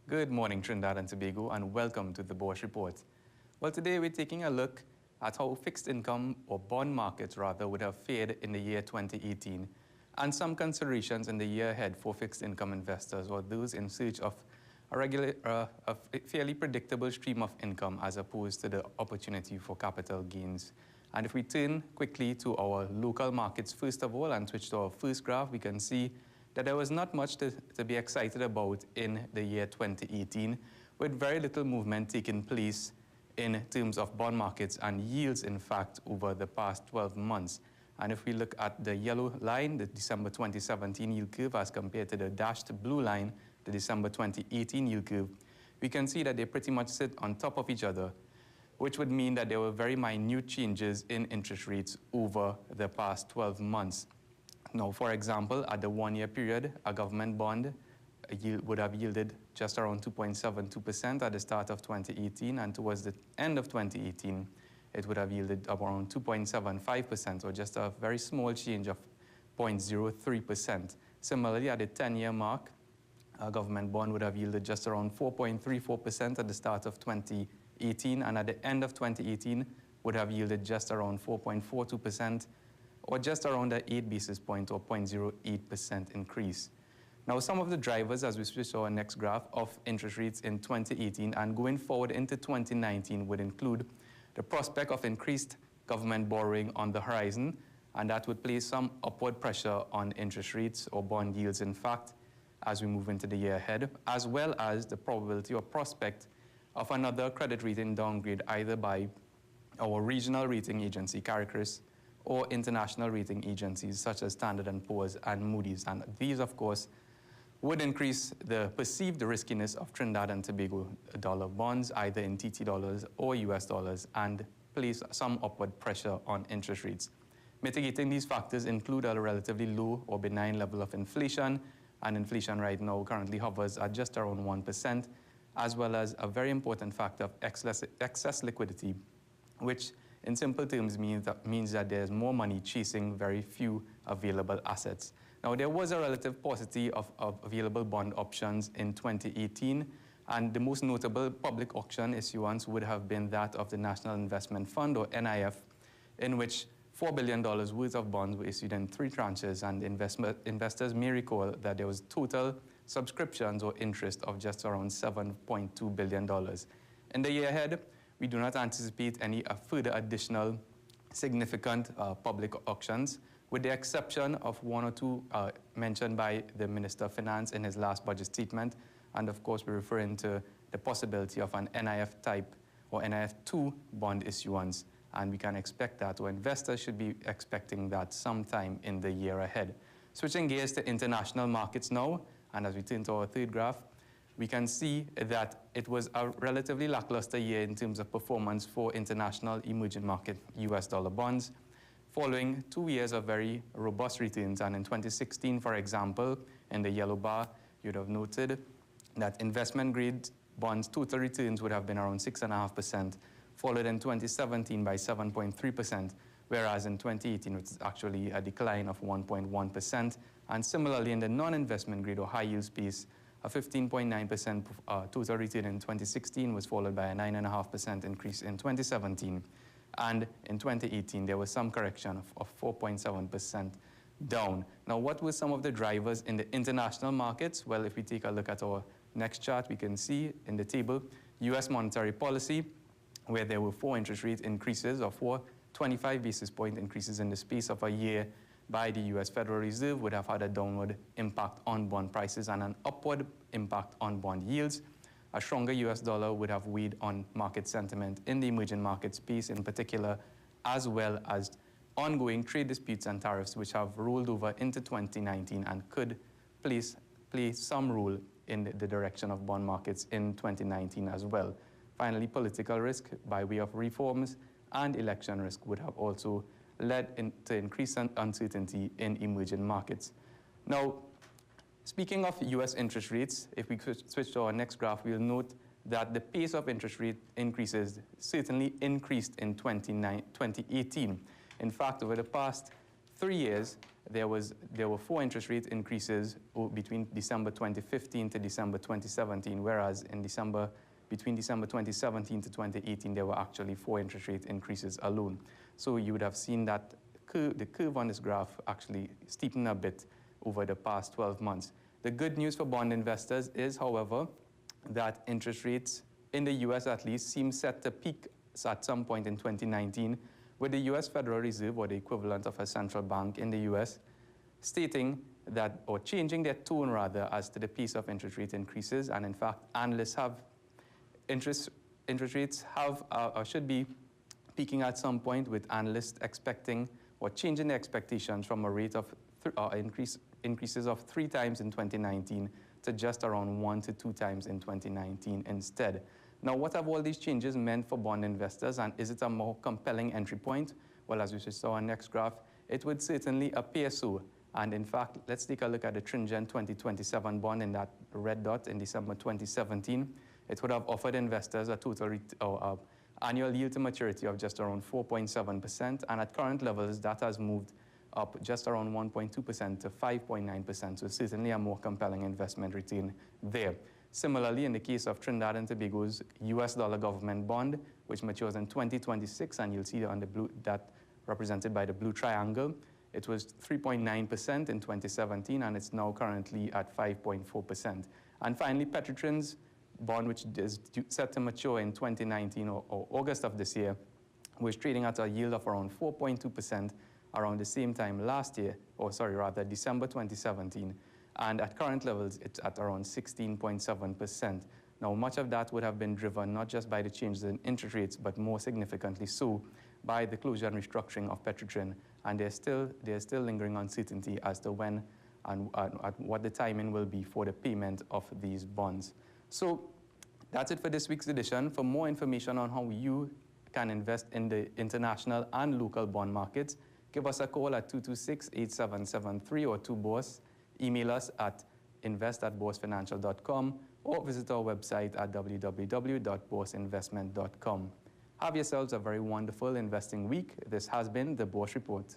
Good morning, Trinidad and Tobago, and welcome to the Bourse Report. Well, today we're taking a look at how fixed income, or bond markets rather, would have fared in the year 2018, and some considerations in the year ahead for fixed income investors, or those in search of a fairly predictable stream of income as opposed to the opportunity for capital gains. And if we turn quickly to our local markets first of all and switch to our first graph, we can see that there was not much to be excited about in the year 2018, with very little movement taking place in terms of bond markets and yields, in fact, over the past 12 months. And if we look at the yellow line, the December 2017 yield curve, as compared to the dashed blue line, the December 2018 yield curve, we can see that they pretty much sit on top of each other, which would mean that there were very minute changes in interest rates over the past 12 months. Now, for example, at the one-year period, a government bond would have yielded just around 2.72% at the start of 2018, and towards the end of 2018, it would have yielded around 2.75%, or just a very small change of 0.03%. Similarly, at the 10-year mark, a government bond would have yielded just around 4.34% at the start of 2018, and at the end of 2018 would have yielded just around 4.42%, or just around an 8 basis point or 0.08% increase. Now, some of the drivers, as we switch to our next graph, of interest rates in 2018 and going forward into 2019 would include the prospect of increased government borrowing on the horizon, and that would place some upward pressure on interest rates or bond yields, in fact, as we move into the year ahead, as well as the probability or prospect of another credit rating downgrade either by our regional rating agency, CARICRIS, or international rating agencies such as Standard & Poor's and Moody's. And these, of course, would increase the perceived riskiness of Trinidad and Tobago dollar bonds, either in TT dollars or US dollars, and place some upward pressure on interest rates. Mitigating these factors include a relatively low or benign level of inflation, and inflation right now currently hovers at just around 1%, as well as a very important factor of excess liquidity, which in simple terms means that there's more money chasing very few available assets. Now, there was a relative paucity of available bond options in 2018, and the most notable public auction issuance would have been that of the National Investment Fund, or NIF, in which $4 billion worth of bonds were issued in 3 tranches, and investors may recall that there was total subscriptions or interest of just around $7.2 billion. In the year ahead, we do not anticipate any further additional significant public auctions, with the exception of 1 or 2 mentioned by the Minister of Finance in his last budget statement. And of course, we're referring to the possibility of an NIF type or NIF2 bond issuance. And we can expect that, or investors should be expecting that sometime in the year ahead. Switching gears to international markets now, and as we turn to our third graph, we can see that it was a relatively lackluster year in terms of performance for international emerging market US dollar bonds, following 2 years of very robust returns. And in 2016, for example, in the yellow bar, you'd have noted that investment grade bonds total returns would have been around 6.5%, followed in 2017 by 7.3%, whereas in 2018 it was actually a decline of 1.1%. And similarly, in the non-investment grade or high yield space, a 15.9% total return in 2016 was followed by a 9.5% increase in 2017. And in 2018, there was some correction of 4.7% down. Now, what were some of the drivers in the international markets? Well, if we take a look at our next chart, we can see in the table US monetary policy, where there were 4 interest rate increases, or 4 25 basis point increases in the space of a year by the US Federal Reserve, would have had a downward impact on bond prices and an upward impact on bond yields. A stronger US dollar would have weighed on market sentiment in the emerging market space in particular, as well as ongoing trade disputes and tariffs, which have rolled over into 2019 and could play some role in the direction of bond markets in 2019 as well. Finally, political risk by way of reforms and election risk would have also led to increased uncertainty in emerging markets. Now, speaking of US interest rates, if we switch to our next graph, we'll note that the pace of interest rate increases certainly increased in 2018. In fact, over the past 3 years, there were 4 interest rate increases between December 2015 to December 2017, whereas between December 2017 to 2018, there were actually 4 interest rate increases alone. So you would have seen that the curve on this graph actually steepen a bit over the past 12 months. The good news for bond investors is, however, that interest rates in the US at least seem set to peak at some point in 2019, with the US Federal Reserve, or the equivalent of a central bank in the US, stating that, or changing their tone rather, as to the pace of interest rate increases. And in fact, analysts have interest rates have or should be peaking at some point, with analysts expecting or changing their expectations from a rate of increases of 3 times in 2019 to just around 1 to 2 times in 2019 instead. Now, what have all these changes meant for bond investors, and is it a more compelling entry point? Well, as we saw on the next graph, it would certainly appear so. And in fact, let's take a look at the Tringen 2027 bond in that red dot in December 2017. It would have offered investors a total annual yield to maturity of just around 4.7%, and at current levels, that has moved up just around 1.2% to 5.9%, so certainly a more compelling investment return there. Similarly, in the case of Trinidad and Tobago's US dollar government bond, which matures in 2026, and you'll see on the blue, that represented by the blue triangle, it was 3.9% in 2017, and it's now currently at 5.4%. And finally, Petrotrin's bond, which is set to mature in 2019 or August of this year, was trading at a yield of around 4.2% around the same time last year, or sorry, rather December 2017. And at current levels, it's at around 16.7%. Now, much of that would have been driven not just by the changes in interest rates, but more significantly so by the closure and restructuring of Petrotrin. And there's still lingering uncertainty as to when and what the timing will be for the payment of these bonds. So that's it for this week's edition. For more information on how you can invest in the international and local bond markets, give us a call at 226-8773 or to Bourse. Email us at invest@boursefinancial.com or visit our website at www.bourseinvestment.com. Have yourselves a very wonderful investing week. This has been the Bourse Report.